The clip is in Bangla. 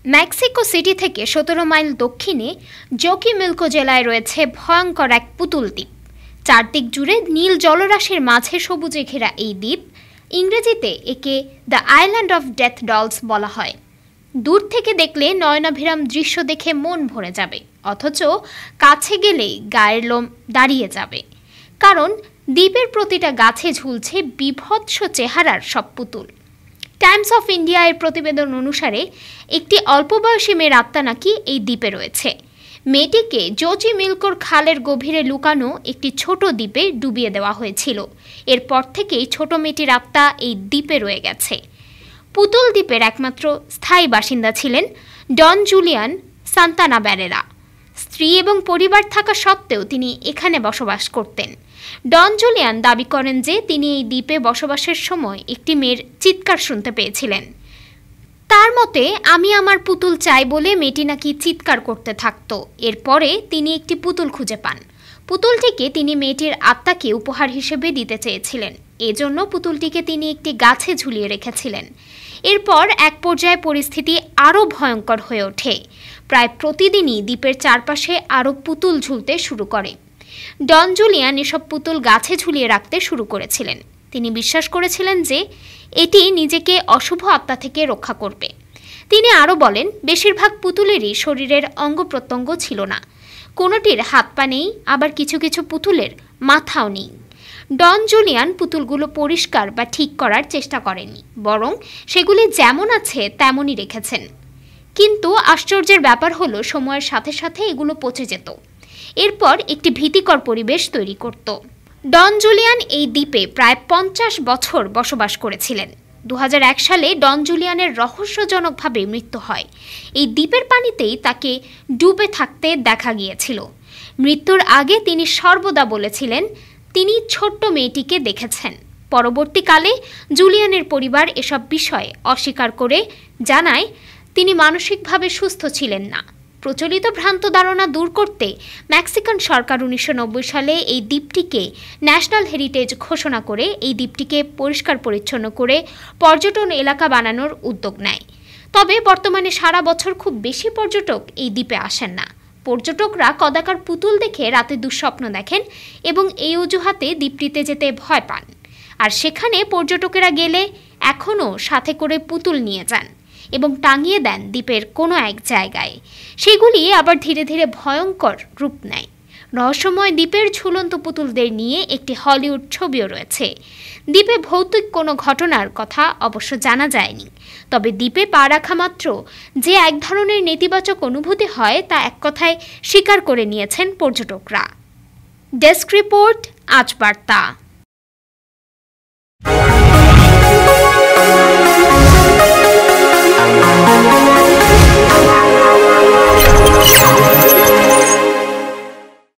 মেক্সিকো সিটি থেকে ১৭ মাইল দক্ষিণে জোকিমিলকো জেলায় রয়েছে ভয়ঙ্কর এক পুতুল দ্বীপ। চারদিক জুড়ে নীল জলরাশির মাঝে সবুজে ঘেরা এই দ্বীপ, ইংরেজিতে একে the island of death dolls বলা হয়। দূর থেকে দেখলে নয়নাভিরাম দৃশ্য দেখে মন ভরে যাবে, অথচ কাছে গেলেই গায়ের লোম দাঁড়িয়ে যাবে, কারণ দ্বীপের প্রতিটা গাছে ঝুলছে বীভৎস চেহারার সব পুতুল। টাইমস অফ ইন্ডিয়া এর প্রতিবেদন অনুসারে একটি অল্প বয়সী মেয়ের আত্মা নাকি এই দ্বীপে রয়েছে। মেয়েটিকে জোকিমিলকোর খালের গভীরে লুকানো একটি ছোট দ্বীপে ডুবিয়ে দেওয়া হয়েছিল। এরপর থেকেই ছোট মেয়েটির আত্মা এই দ্বীপে রয়ে গেছে। পুতুল দ্বীপের একমাত্র স্থায়ী বাসিন্দা ছিলেন ডন জুলিয়ান সান্তানা ব্যারেরা। স্ত্রী এবং পরিবার থাকা সত্ত্বেও তিনি এখানে বসবাস করতেন। ডন জুলিয়ান দাবি করেন যে তিনি এই দ্বীপে বসবাসের সময় একটি মেয়ের চিৎকার শুনতে পেয়েছিলেন। তার মতে, আমি আমার পুতুল চাই বলে মেয়েটি নাকি চিৎকার করতে থাকত। এরপরে তিনি একটি পুতুল খুঁজে পান। পুতুলটিকে তিনি মেয়েটির আত্মাকে উপহার হিসেবে দিতে চেয়েছিলেন। এজন্য পুতুলটিকে তিনি একটি গাছে ঝুলিয়ে রেখেছিলেন। এরপর এক পর্যায়ে পরিস্থিতি আরও ভয়ঙ্কর হয়ে ওঠে। প্রায় প্রতিদিনই দ্বীপের চারপাশে আরও পুতুল ঝুলতে শুরু করে। ডন জুলিয়ান এসব পুতুল গাছে ঝুলিয়ে রাখতে শুরু করেছিলেন। তিনি বিশ্বাস করেছিলেন যে এটি নিজেকে অশুভ আত্মা থেকে রক্ষা করবে। তিনি আরও বলেন, বেশিরভাগ পুতুলেরই শরীরের অঙ্গ প্রত্যঙ্গ ছিল না, কোনোটির হাত পা নেই, আবার কিছু কিছু পুতুলের মাথাও নেই। ডন জুলিয়ান পুতুলগুলো পরিষ্কার বা ঠিক করার চেষ্টা করেননি, বরং সেগুলি যেমন আছে তেমনই রেখেছেন। কিন্তু আশ্চর্যের ব্যাপার হলো, সময়ের সাথে সাথে এগুলো পচে যেত। এরপর একটি ভীতিকর পরিবেশ তৈরি করত। ডন জুলিয়ান এই দ্বীপে প্রায় ৫০ বছর বসবাস করেছিলেন। ২০০১ সালে ডন জুলিয়ানের রহস্যজনকভাবে মৃত্যু হয়। এই দ্বীপের পানিতেই তাকে ডুবে থাকতে দেখা গিয়েছিল। মৃত্যুর আগে তিনি সর্বদা বলেছিলেন তিনি ছোট্ট মেয়েটিকে দেখেছেন। পরবর্তীকালে জুলিয়ানের পরিবার এসব বিষয় অস্বীকার করে জানায় তিনি মানসিকভাবে সুস্থ ছিলেন না। প্রচলিত ভ্রান্ত ধারণা দূর করতে মেক্সিকান সরকার ১৯৯০ সালে এই দ্বীপটিকে ন্যাশনাল হেরিটেজ ঘোষণা করে এই দ্বীপটিকে পরিষ্কার পরিচ্ছন্ন করে পর্যটন এলাকা বানানোর উদ্যোগ নেয়। তবে বর্তমানে সারা বছর খুব বেশি পর্যটক এই দ্বীপে আসেন না। পর্যটকরা কদাকার পুতুল দেখে রাতে দুঃস্বপ্ন দেখেন এবং এই অজুহাতে দ্বীপটিতে যেতে ভয় পান। আর সেখানে পর্যটকেরা গেলে এখনও সাথে করে পুতুল নিয়ে যান এবং টাঙিয়ে দেন দ্বীপের কোনো এক জায়গায়। সেগুলি আবার ধীরে ধীরে ভয়ঙ্কর রূপ নেয়। রহস্যময় দ্বীপের ঝুলন্ত পুতুলদের নিয়ে একটি হলিউড ছবিও রয়েছে। দ্বীপে ভৌতিক কোনো ঘটনার কথা অবশ্য জানা যায়নি, তবে দ্বীপে পা রাখা মাত্র যে এক ধরনের নেতিবাচক অনুভূতি হয় তা এক কথায় স্বীকার করে নিয়েছেন পর্যটকরা। ডেস্ক রিপোর্ট, আজ বার্তা।